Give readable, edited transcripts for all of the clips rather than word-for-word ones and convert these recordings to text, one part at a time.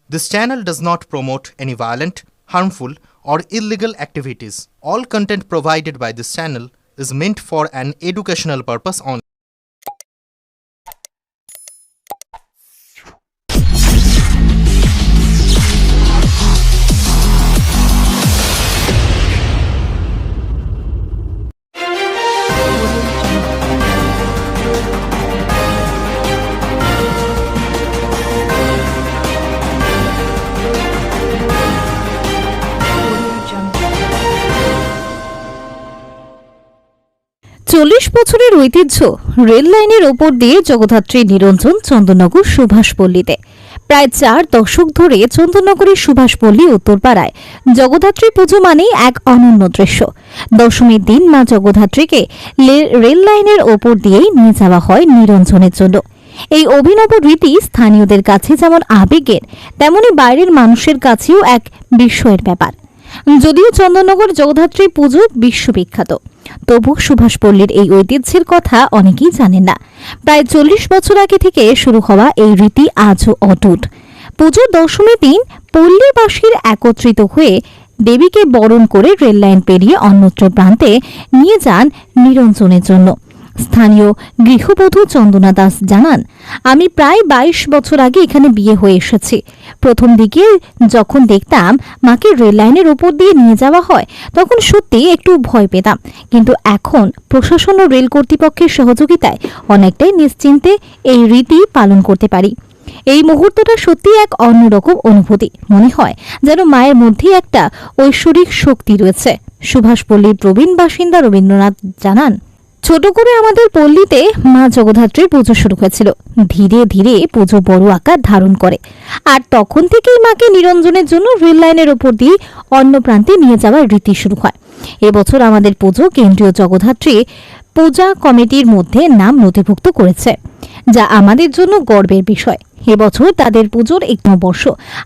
This channel does not promote any violent, harmful, or illegal activities. All content provided by this channel is meant for an educational purpose only. চল্লিশ বছরের ঐতিহ্য rail লাইনের ওপর দিয়ে জগদ্ধাত্রী নিরঞ্জন চন্দননগর সুভাষপল্লীতে প্রায় ৪ দশক ধরে চন্দননগরের সুভাষপল্লী উত্তরপাড়ায় জগদ্ধাত্রী পুজো মানেই এক অনন্য দৃশ্য। দশমীর দিন মা জগদ্ধাত্রীকে রেল লাইনের ওপর দিয়েই নিয়ে যাওয়া হয় নিরঞ্জনের জন্য। এই অভিনব রীতি স্থানীয়দের কাছে যেমন আবেগের, তেমনি বাইরের মানুষের কাছেও এক বিস্ময়ের ব্যাপার। যদিও চন্দননগর জগদ্ধাত্রী পুজো বিশ্ববিখ্যাত, তবু সুভাষপল্লীর এই ঐতিহ্যের কথা অনেকেই জানেন না। প্রায় ৪০ বছর আগে থেকে শুরু হওয়া এই রীতি আজও অটুট। পুজোর দশমীর দিন পল্লীবাসীর একত্রিত হয়ে দেবীকে বরণ করে রেললাইন পেরিয়ে অন্যত্র প্রান্তে নিয়ে যান নিরঞ্জনের জন্য। স্থানীয় গৃহবধূ চন্দনা দাস জানান, আমি প্রায় ২২ বছর আগে এখানে বিয়ে হয়ে এসেছি। প্রথম দিকে যখন দেখতাম মাকে রেল লাইনের ওপর দিয়ে নিয়ে যাওয়া হয়, তখন সত্যি একটু ভয় পেতাম, কিন্তু এখন প্রশাসন ও রেল কর্তৃপক্ষের সহযোগিতায় অনেকটাই নিশ্চিন্তে এই রীতি পালন করতে পারি। এই মুহূর্তটা সত্যি এক অন্যরকম অনুভূতি। মনে হয় যেন মায়ের মধ্যে একটা ঐশ্বরিক শক্তি রয়েছে। সুভাষপল্লীর প্রবীণ বাসিন্দা রবীন্দ্রনাথ জানান, ছোট করে আমাদের পল্লীতে মা জগদ্ধাত্রীর পুজো শুরু হয়েছিল। ধীরে ধীরে পুজো বড় আকার ধারণ করে, আর তখন থেকেই মাকে নিরঞ্জনের জন্য রেল লাইনের ওপর দিয়ে অন্য প্রান্তে নিয়ে যাওয়ার রীতি শুরু হয়। এবছর আমাদের পুজো কেন্দ্রীয় জগদ্ধাত্রী পূজা কমিটির মধ্যে নাম নথিভুক্ত করেছে, যা আমাদের জন্য গর্বের বিষয়। এবছর তাদের পুজোর ১ম বর্ষ,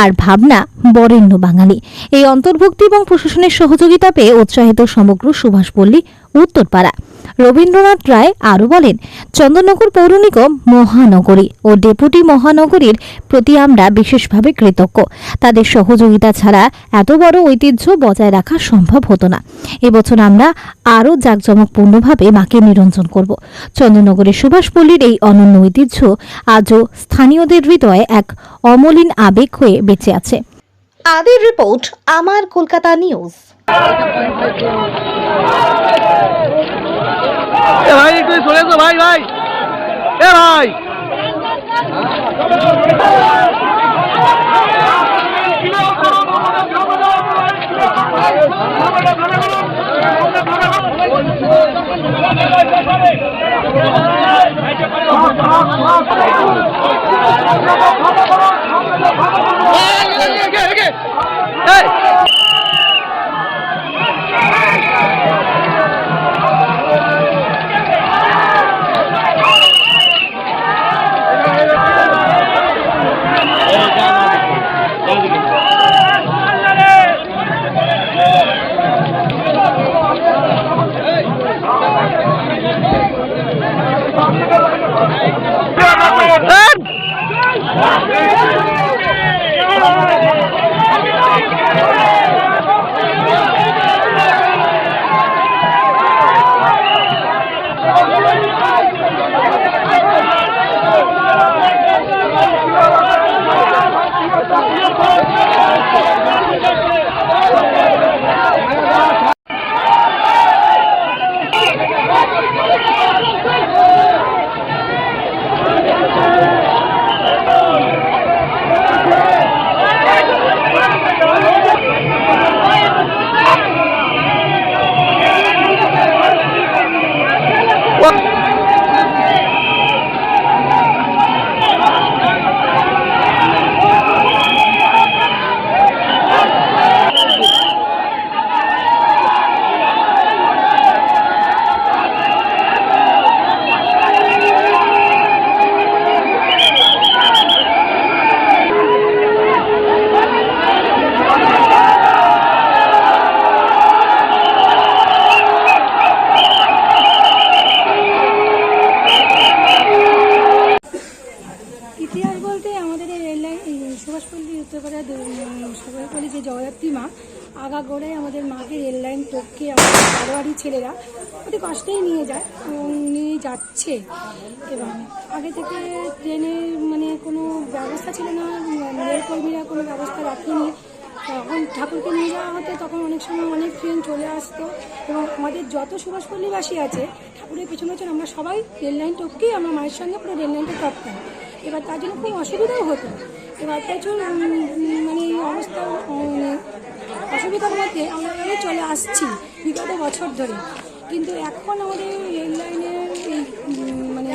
আর ভাবনা বরেণ্য বাঙালি। এই অন্তর্ভুক্তি এবং প্রশাসনের সহযোগিতা পেয়ে উৎসাহিত সমগ্র সুভাষপল্লী উত্তরপাড়া। রবীন্দ্রনাথ রায় আরও বলেন, চন্দননগর পৌর নিগম, মহানগরী ও ডেপুটি মহানগরীর প্রতি আমরা বিশেষভাবে কৃতজ্ঞ। তাদের সহযোগিতা ছাড়া এত বড় ঐতিহ্য বজায় রাখা সম্ভব হতো না। এবছর আমরা আরও জাঁকজমকপূর্ণভাবে মাকে নিরঞ্জন করব। চন্দননগরের সুভাষপল্লীর এই অনন্য ঐতিহ্য আজও স্থানীয়দের হৃদয়ে এক অমলিন আবেগ হয়ে বেঁচে আছে। আদির রিপোর্ট, আমার কলকাতা নিউজ। ভাই একটু চলে এসো ভাই ভাই ভাই সরকারি যে জগদ্ধাত্রী মা আগাগোড়ায় আমাদের মাকে রেল লাইন টপকে আমাদের বারোয়ারি ছেলেরা অতি কষ্টেই নিয়ে যায় এবং নিয়ে যাচ্ছে। এবং আগে থেকে ট্রেনের মানে কোনো ব্যবস্থা ছিল না, রেলকর্মীরা কোনো ব্যবস্থা রাখেনি। তখন ঠাকুরকে নিয়ে যাওয়া হতো, তখন অনেক সময় অনেক ট্রেন চলে আসতো এবং আমাদের যত সুভাষপল্লীবাসী আছে ঠাকুরের পেছনে পেছনে আমরা সবাই রেল লাইন টপকেই আমরা মায়ের সঙ্গে পুরো রেল লাইনটা টপকাই। এবার তার জন্য খুব অসুবিধাও হতো। এবার প্রচুর মানে এই অবস্থা অসুবিধার মধ্যে আমরা চলে আসছি বিগত বছর ধরে। কিন্তু এখন আমাদের রেল লাইনের এই মানে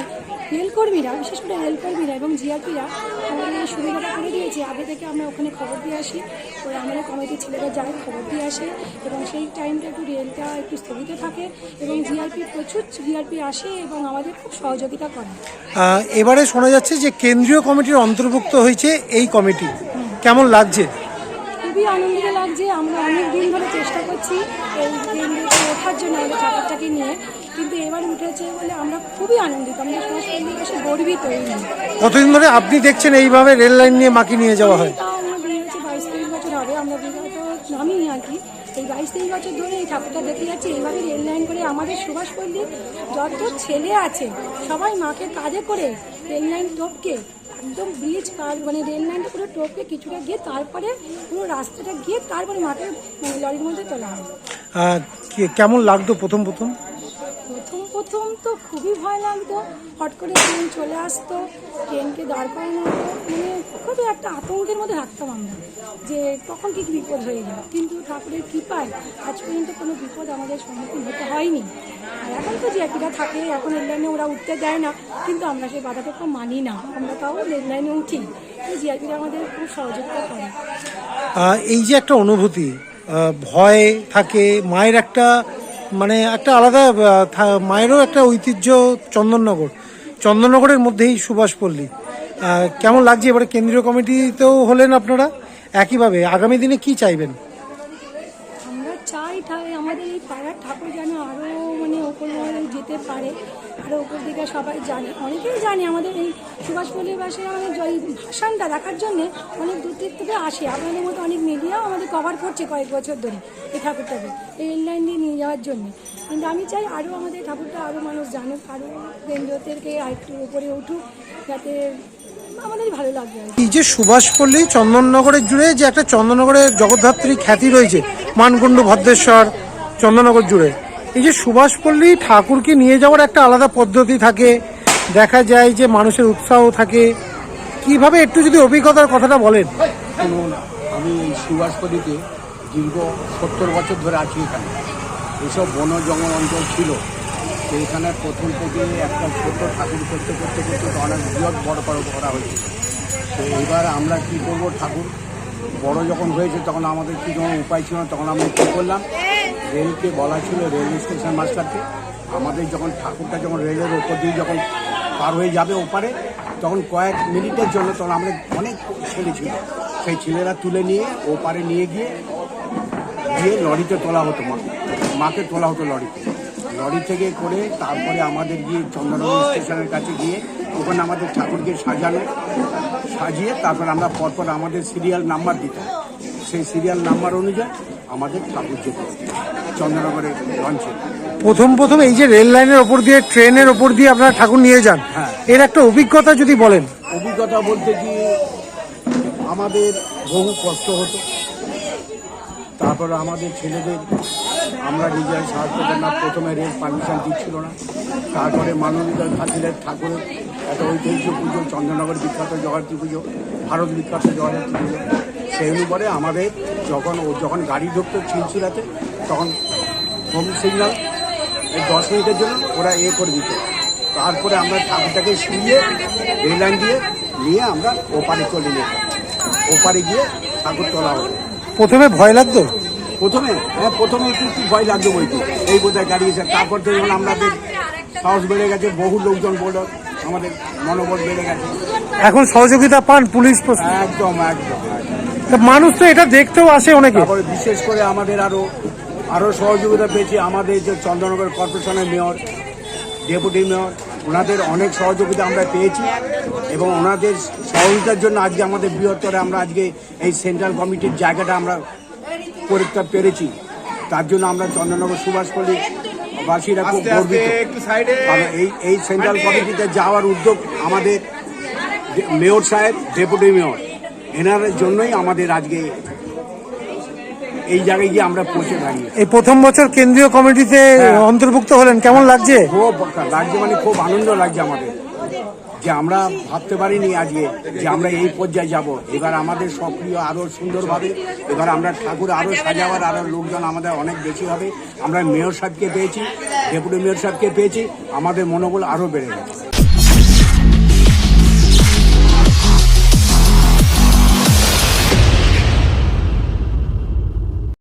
রেলকর্মীরা, বিশেষ করে রেলকর্মীরা এবং জিআরপিরা আমাদের এই সুবিধাটা করে দিয়েছে। আগে থেকে আমরা ওখানে খবর দিয়ে আসি, ওরা আমাদের কমিটির ছেলেরা যায় খবর দিয়ে আসে এবং সেই টাইমটা একটু রেলটা একটু স্থগিত থাকে এবং প্রচুর জিআরপি আসে এবং আমাদের খুব সহযোগিতা করে। এবারে শোনা যাচ্ছে যে কেন্দ্রীয় কমিটির অন্তর্ভুক্ত হয়েছে এই কমিটি, কেমন লাগছে? খুবই আনন্দিত লাগছে। আমরা অনেক দিন ধরে চেষ্টা করছি এই কেন্দ্রতে ওঠার জন্য আমাদের ঠাকুরটাকে নিয়ে, কিন্তু এবার উঠেছে বলে আমরা খুবই আনন্দিত। আমাদের সুভাষপল্লীবাসী গর্বিত। কতদিন ধরে আপনি দেখছেন এইভাবে রেল লাইন নিয়ে মাকে নিয়ে যাওয়া হয়? তাও আমরা বিয়ে হচ্ছে 22-23 বছর হবে। আমরা বিগত আমি আর কি এই 22-23 বছর ধরে এই ঠাকুরটা দেখে যাচ্ছি। এইভাবে রেল লাইন করে আমাদের সুভাষপল্লীর যত ছেলে আছে সবাই মাকে কাঁধে করে রেল লাইন টপকে একদম ব্রিজ পার মানে রেল লাইনটা পুরো টপকে কিছুটা গিয়ে তারপরে পুরো রাস্তাটা গিয়ে তারপরে মাকে মানে লরির মধ্যে তোলা হয়। কেমন লাগতো প্রথম প্রথম? প্রথম তো খুবই ভয় লাগতো। হট করে ট্রেন চলে আসতো, ট্রেনকে দাঁড় করানো হতো, মানে খুবই একটা আতঙ্কের মধ্যে থাকতাম আমরা যে কখন কী বিপদ হয়ে যায়। কিন্তু ঠাকুরের কৃপায় আজ পর্যন্ত কোনো বিপদ আমাদের সম্মুখীন হতে হয়নি। আর এখন তো জিআরপিরা থাকে, এখন রেল লাইনে ওরা উঠতে দেয় না, কিন্তু আমরা সেই বাধাটা মানি না, আমরা তাও রেল লাইনে উঠি। জিআরপিরা আমাদের খুব সহযোগিতা করে। এই যে একটা অনুভূতি, ভয় থাকে, মায়ের একটা মানে একটা আলাদা মায়েরও একটা ঐতিহ্য চন্দননগরের মধ্যেই সুভাষপল্লী। কেমন লাগছে? এবারে কেন্দ্রীয় কমিটিতেও হলেন আপনারা, একইভাবে আগামী দিনে কি চাইবেন? আমরা চাই আমাদের এই পাড়ার ঠাকুর যেন আরও মানে ওপর যেতে পারে, আরও ওপর দিকে সবাই জানে, অনেকেই জানে আমাদের এই সুভাষপল্লীবাসী আমাদের এই ভাসানটা দেখার জন্যে অনেক দূর দিক থেকে আসে। আপনাদের মতো অনেক মিডিয়াও আমাদের কভার করছে কয়েক বছর ধরে এই ঠাকুরটাকে এই রেল লাইন দিয়ে নিয়ে যাওয়ার জন্যে। কিন্তু আমি চাই আরও আমাদের ঠাকুরটা আরও মানুষ জানুক, আরও কেন্দ্রদেরকে আরেকটু উপরে উঠুক, যাতে আমাদের ভালো লাগবে। এই যে সুভাষপল্লী চন্দননগরের জুড়ে যে একটা চন্দননগরের জগদ্ধাত্রী খ্যাতি রয়েছে, মানকুণ্ডু, ভদ্রেশ্বর, চন্দননগর জুড়ে, এই যে সুভাষপল্লী ঠাকুরকে নিয়ে যাওয়ার একটা আলাদা পদ্ধতি থাকে, দেখা যায় যে মানুষের উৎসাহ থাকে, কিভাবে একটু যদি অভিজ্ঞতার কথাটা বলেন। শুনুন, আমি এই সুভাষপল্লীতে দীর্ঘ 70 বছর ধরে আছি। এখানে এইসব বন জঙ্গল অঞ্চল ছিল, তো এখানে প্রথম থেকে একটা ছোট ঠাকুর করতে করতে করতে অনেক বৃহৎ বড় করা হয়েছে। তো এবার আমরা কী করবো, ঠাকুর বড় যখন হয়েছে তখন আমাদের কী কোনো উপায় ছিল না, তখন আমরা কী করলাম, রেলকে বলা ছিল, রেল স্টেশন মাস্টারকে, আমাদের যখন ঠাকুরটা যখন রেলের ওপর দিয়ে যখন পার হয়ে যাবে ওপারে, তখন কয়েক মিনিটের জন্য তখন আমরা অনেক ছেলে ছিল, সেই ছেলেরা তুলে নিয়ে ওপারে নিয়ে গিয়ে লরিতে তোলা হতো, মাকে তোলা হতো লরি থেকে করে, তারপরে আমাদের গিয়ে চন্দননগর স্টেশনের কাছে গিয়ে ওখানে আমাদের ঠাকুরকে সাজিয়ে তারপর আমরা পরপর আমাদের সিরিয়াল নাম্বার দিতাম, সেই সিরিয়াল নাম্বার অনুযায়ী আমাদের ঠাকুর যেত চন্দননগরের লঞ্চে। প্রথম এই যে রেল লাইনের ওপর দিয়ে, ট্রেনের ওপর দিয়ে আপনারা ঠাকুর নিয়ে যান, হ্যাঁ, এর একটা অভিজ্ঞতা যদি বলেন। অভিজ্ঞতা বলতে কি, আমাদের বহু কষ্ট হতো, তারপরে আমাদের ছেলেদের আমরা নিজের সাহায্য করতাম না। প্রথমে রেল পারমিশন দিচ্ছিল না, তারপরে মাননীয় খাতিরের ঠাকুরের একটা ঐতিহ্য পুজো, চন্দননগর বিখ্যাত জগদ্ধাত্রী পুজো, ভারত বিখ্যাত জগদ্ধাত্রী পুজো, সেই অনুপারে আমাদের যখন গাড়ি ঢুকতো ছিলছিলাতে, তখন হোম সিগন্যাল এই 10 মিনিটের জন্য ওরা করে দিত। তারপরে আমরা ঠাকুরটাকে শুয়ে রেল লাইন দিয়ে নিয়ে আমরা ওপারে চলে যেতাম, ওপারে গিয়ে ঠাকুর তোলা হতো। প্রথমে ভয় লাগতো? প্রথমে একটু ভয় লাগতো, বইতে এই বোধহয় গাড়ি এসে, তারপর তো যখন আমাদের সাহস বেড়ে গেছে, বহু লোকজন বলল, আমাদের মনোবল বেড়ে গেছে। এখন সহযোগিতা পান পুলিশ? একদম। মানুষ তো এটা দেখতেও আসে অনেকে। তারপরে বিশেষ করে আমাদের আরো সহযোগিতা পেয়েছি আমাদের যে চন্দননগর কর্পোরেশনের মেয়র, ডেপুটি মেয়র, ওনাদের অনেক সহযোগিতা আমরা পেয়েছি এবং ওনাদের সহযোগিতার জন্য আজকে আমাদের বৃহত্তরে আমরা আজকে এই সেন্ট্রাল কমিটির জায়গাটা আমরা পরীক্ষা পেরেছি। তার জন্য আমরা চন্দননগর সুভাষপল্লী বাসীরা খুব গর্বিত। কারণ এই সেন্ট্রাল কমিটিতে যাওয়ার উদ্যোগ আমাদের মেয়র সাহেব, ডেপুটি মেয়র, এনার জন্যই আমাদের আজকে এই জায়গায় গিয়ে আমরা পৌঁছে দাঁড়িয়ে। এই প্রথম বছর কেন্দ্রীয় কমিটিতে অন্তর্ভুক্ত হলেন, কেমন লাগছে? খুব লাগছে, মানে খুব আনন্দ লাগছে আমাদের, যে আমরা ভাবতে পারিনি আজকে যে আমরা এই পর্যায়ে যাব। এবার আমাদের সক্রিয় আরও সুন্দরভাবে, এবার আমরা ঠাকুর আরও সাজাবার আরও লোকজন আমাদের অনেক বেশি হবে। আমরা মেয়র সাহেবকে পেয়েছি, ডেপুটি মেয়র সাহেবকে পেয়েছি, আমাদের মনোবল আরও বেড়ে গেছে।